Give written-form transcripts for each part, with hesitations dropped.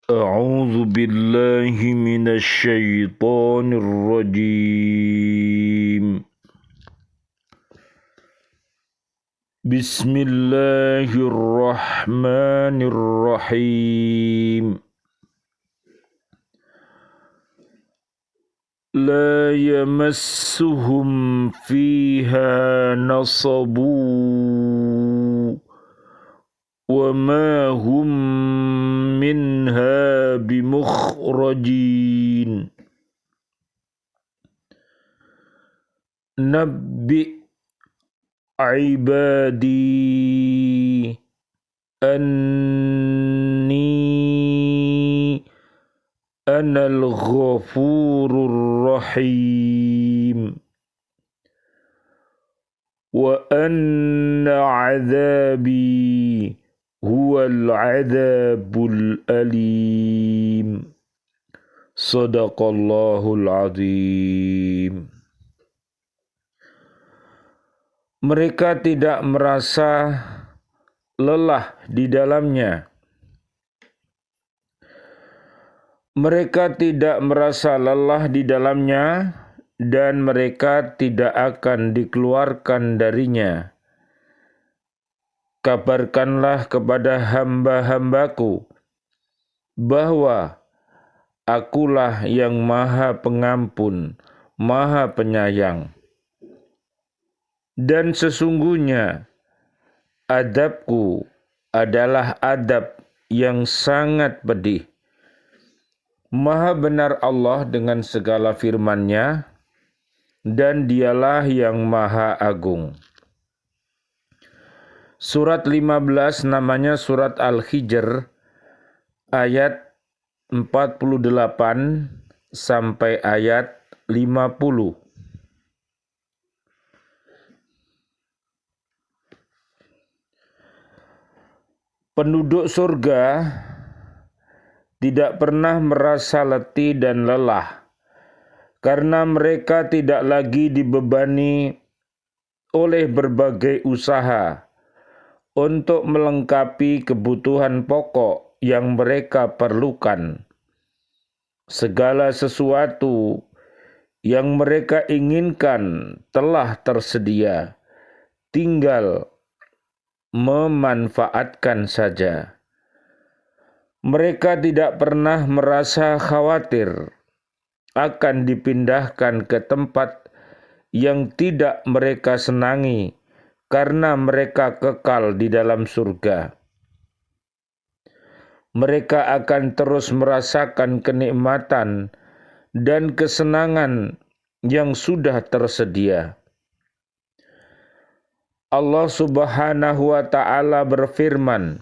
أعوذ بالله من الشيطان الرجيم. بسم الله الرحمن الرحيم. لا يمسهم فيها نصب وما هم منها بمخرجين. نبئ عبادي أني أنا الغفور الرحيم وأن عذابي هو العذاب الأليم. Sadaqallahul azim. Mereka tidak merasa lelah di dalamnya. Mereka tidak merasa lelah di dalamnya dan mereka tidak akan dikeluarkan darinya. Kabarkanlah kepada hamba-hambaku bahwa Akulah yang Maha Pengampun, Maha Penyayang. Dan sesungguhnya adabku adalah adab yang sangat pedih. Maha benar Allah dengan segala firman-Nya, dan Dialah yang Maha Agung. Surat 15 namanya Surat Al-Hijr, ayat 48 sampai ayat 50. Penduduk surga tidak pernah merasa letih dan lelah karena mereka tidak lagi dibebani oleh berbagai usaha untuk melengkapi kebutuhan pokok yang mereka perlukan. Segala sesuatu yang mereka inginkan telah tersedia, tinggal memanfaatkan saja. Mereka tidak pernah merasa khawatir akan dipindahkan ke tempat yang tidak mereka senangi karena mereka kekal di dalam surga. Mereka akan terus merasakan kenikmatan dan kesenangan yang sudah tersedia. Allah Subhanahu wa ta'ala berfirman,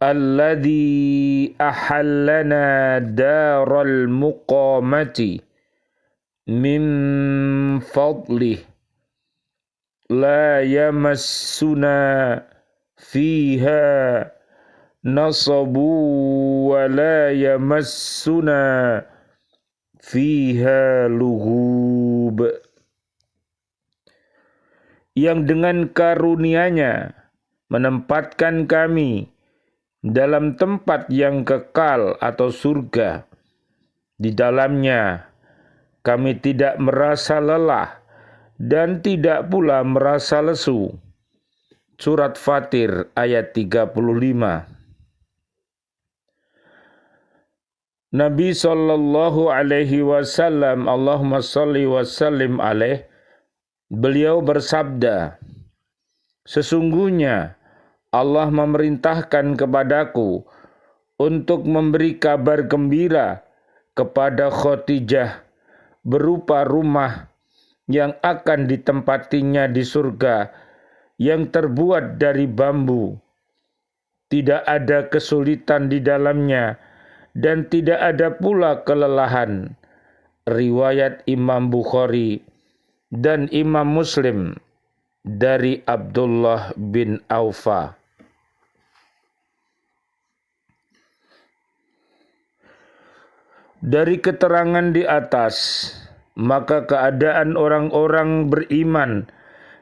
Alladzi ahallana daral muqamati min fadlih la yamassuna fiha nasabu wa la yamassuna fiha lughub. Yang dengan karunia-Nya menempatkan kami dalam tempat yang kekal atau surga. Di dalamnya kami tidak merasa lelah dan tidak pula merasa lesu. Surat Fatir ayat 35. Nabi sallallahu alaihi wasallam, Allahumma salli wa sallim alaih, beliau bersabda, sesungguhnya Allah memerintahkan kepadaku untuk memberi kabar gembira kepada Khadijah berupa rumah yang akan ditempatinya di surga yang terbuat dari bambu. Tidak ada kesulitan di dalamnya dan tidak ada pula kelelahan. Riwayat Imam Bukhari dan Imam Muslim dari Abdullah bin Aufa. Dari keterangan di atas, maka keadaan orang-orang beriman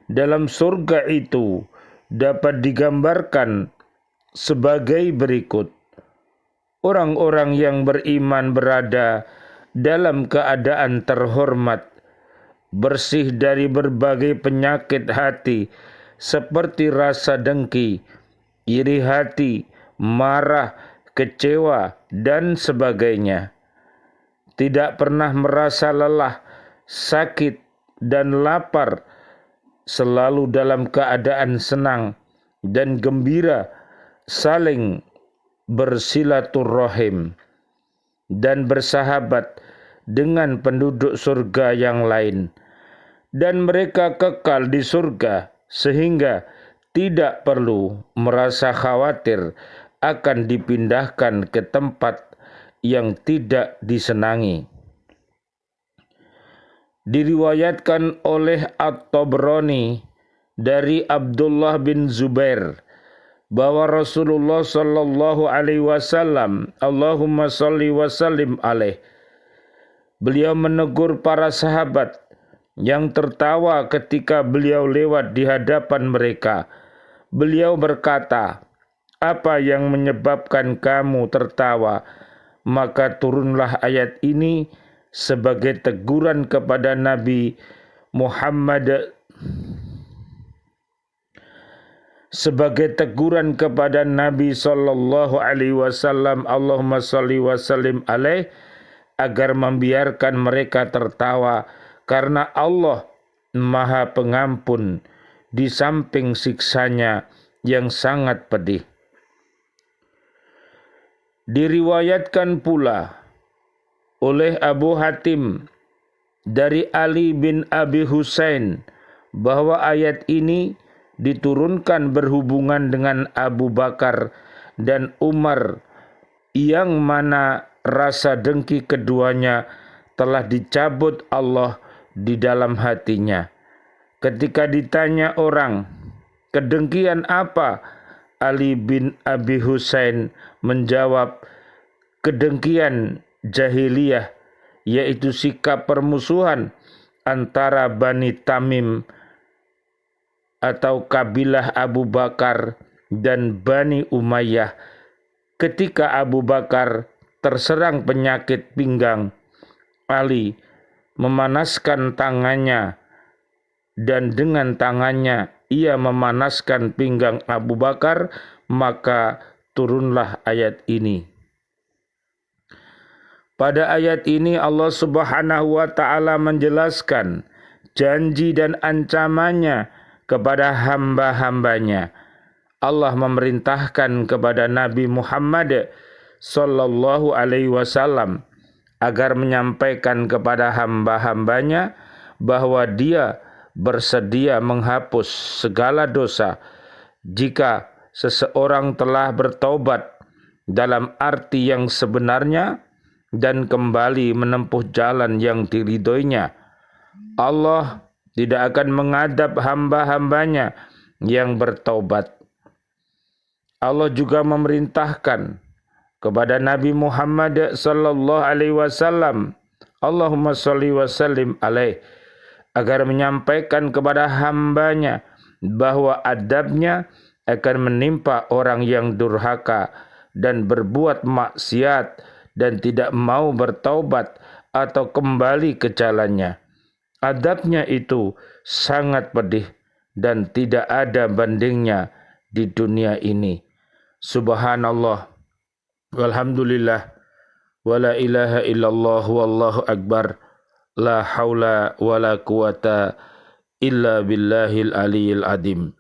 dalam surga itu dapat digambarkan sebagai berikut. orang-orang yang beriman berada dalam keadaan terhormat, bersih dari berbagai penyakit hati seperti rasa dengki, iri hati, marah, kecewa, dan sebagainya. Tidak pernah merasa lelah, sakit, dan lapar, selalu dalam keadaan senang dan gembira, saling bersilaturahim dan bersahabat dengan penduduk surga yang lain. Dan mereka kekal di surga sehingga tidak perlu merasa khawatir akan dipindahkan ke tempat yang tidak disenangi. Diriwayatkan oleh At-Tabrani dari Abdullah bin Zubair bahwa Rasulullah sallallahu alaihi wasallam, Allahumma shalli wa sallim alaih, beliau menegur para sahabat yang tertawa ketika beliau lewat di hadapan mereka. Beliau berkata, "Apa yang menyebabkan kamu tertawa?" Maka turunlah ayat ini sebagai teguran kepada Nabi Muhammad, sebagai teguran kepada Nabi sallallahu alaihi wasallam, Allahumma shalli wa sallim alaih, agar membiarkan mereka tertawa karena Allah Maha Pengampun di samping siksanya yang sangat pedih. Diriwayatkan pula oleh Abu Hatim dari Ali bin Abi Husain bahwa ayat ini diturunkan berhubungan dengan Abu Bakar dan Umar, yang mana rasa dengki keduanya telah dicabut Allah di dalam hatinya. Ketika ditanya orang, "Kedengkian apa?" Ali bin Abi Husain menjawab, "Kedengkian jahiliyah, yaitu sikap permusuhan antara Bani Tamim atau kabilah Abu Bakar dan Bani Umayyah. Ketika Abu Bakar terserang penyakit pinggang, Ali memanaskan tangannya dan dengan tangannya ia memanaskan pinggang Abu Bakar, maka turunlah ayat ini." Pada ayat ini Allah Subhanahu wa taala menjelaskan janji dan ancamannya kepada hamba-hambanya. Allah memerintahkan kepada Nabi Muhammad sallallahu alaihi wasallam agar menyampaikan kepada hamba-hambanya bahwa dia bersedia menghapus segala dosa jika seseorang telah bertaubat dalam arti yang sebenarnya dan kembali menempuh jalan yang diridhoinya. Allah tidak akan mengadab hamba-hambanya yang bertaubat. Allah juga memerintahkan kepada Nabi Muhammad sallallahu alaihi wasallam, Allahumma shalli wa sallim alaih, agar menyampaikan kepada hambanya bahwa adabnya akan menimpa orang yang durhaka dan berbuat maksiat dan tidak mau bertaubat atau kembali ke jalannya. Adabnya itu sangat pedih dan tidak ada bandingnya di dunia ini. Subhanallah, walhamdulillah, wala ilaha illallah, wallahu akbar, la haula wala quwata illa billahil aliyil adim.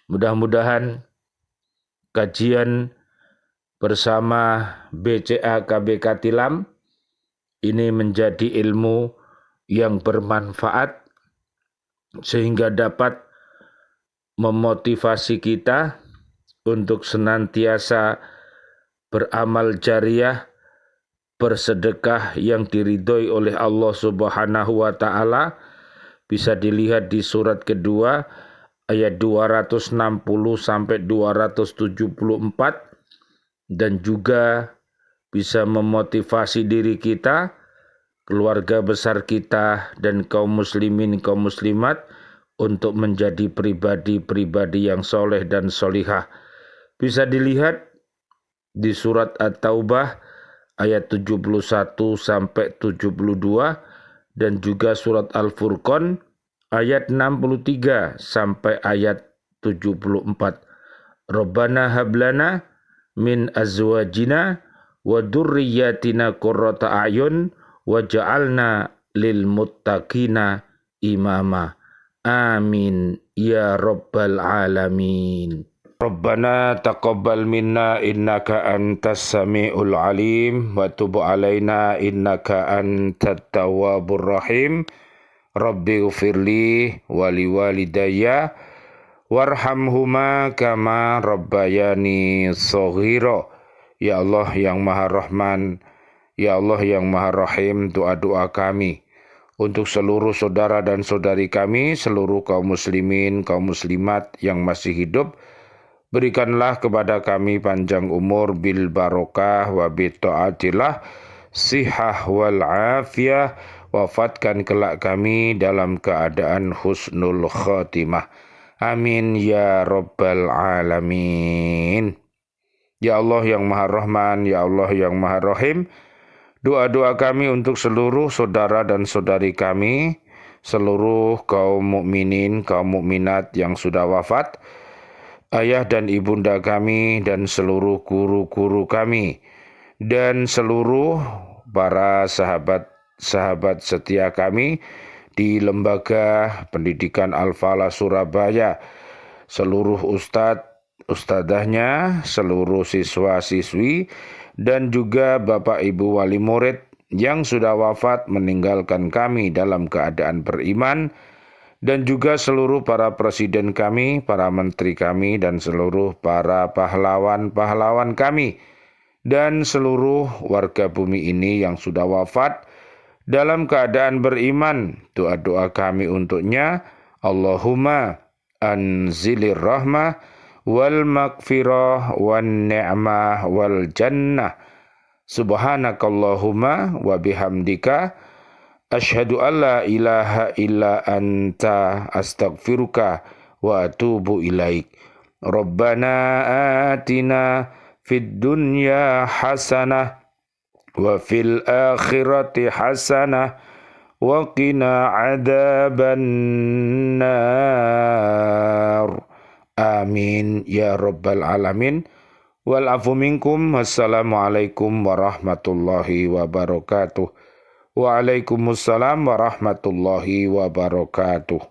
Mudah-mudahan kajian bersama BCA KBK Tilam ini menjadi ilmu yang bermanfaat sehingga dapat memotivasi kita untuk senantiasa beramal jariah, bersedekah yang diridhoi oleh Allah Subhanahu wa taala. Bisa dilihat di surat kedua ayat 260 sampai 274, dan juga bisa memotivasi diri kita, keluarga besar kita, dan kaum muslimin kaum muslimat untuk menjadi pribadi-pribadi yang soleh dan solihah. Bisa dilihat di surat At-Taubah ayat 71 sampai 72 dan juga surat Al-Furqan ayat 63 sampai ayat 74. Rabbana hablana min azwajina wa dzurriyyatina qurrata a'yun waj'alna lil muttaqina imama. Amin ya rabbal alamin. Rabbana taqabbal minna innaka antas samiul alim wa tub alaina innaka antat tawwabur rahim. Rabbi ghfirli wa liwalidayya warhamhuma kama rabbayani shaghira. Ya Allah yang Maha Rahman, ya Allah yang Maha Rahim, doa-doa kami untuk seluruh saudara dan saudari kami, seluruh kaum muslimin, kaum muslimat yang masih hidup. Berikanlah kepada kami panjang umur bil barokah wa bi taatillah, sihah wal afiyah. Wafatkan kelak kami dalam keadaan husnul khatimah. Amin ya rabbal alamin. Ya Allah yang Maha Rahman, ya Allah yang Maha Rahim, doa-doa kami untuk seluruh saudara dan saudari kami, seluruh kaum mukminin, kaum mukminat yang sudah wafat, ayah dan ibunda kami, dan seluruh guru-guru kami, dan seluruh para sahabat setia kami di Lembaga Pendidikan Al-Falah Surabaya, seluruh ustadzahnya, seluruh siswa-siswi, dan juga Bapak Ibu wali murid yang sudah wafat meninggalkan kami dalam keadaan beriman, dan juga seluruh para presiden kami, para menteri kami, dan seluruh para pahlawan-pahlawan kami, dan seluruh warga bumi ini yang sudah wafat dalam keadaan beriman. Doa-doa kami untuknya, Allahumma anzilir rahmah wal maghfirah wan ni'mah wal jannah. Subhanakallahumma wa bihamdika asyhadu an la ilaha illa anta astaghfiruka wa atubu ilaik. Rabbana atina fid dunya hasanah wa fil akhirati hasanah wa qina adzaban nar. Amin ya rabbal alamin. Wal afu minkum. Wassalamualaikum warahmatullahi wabarakatuh. Waalaikumsalam warahmatullahi wabarakatuh.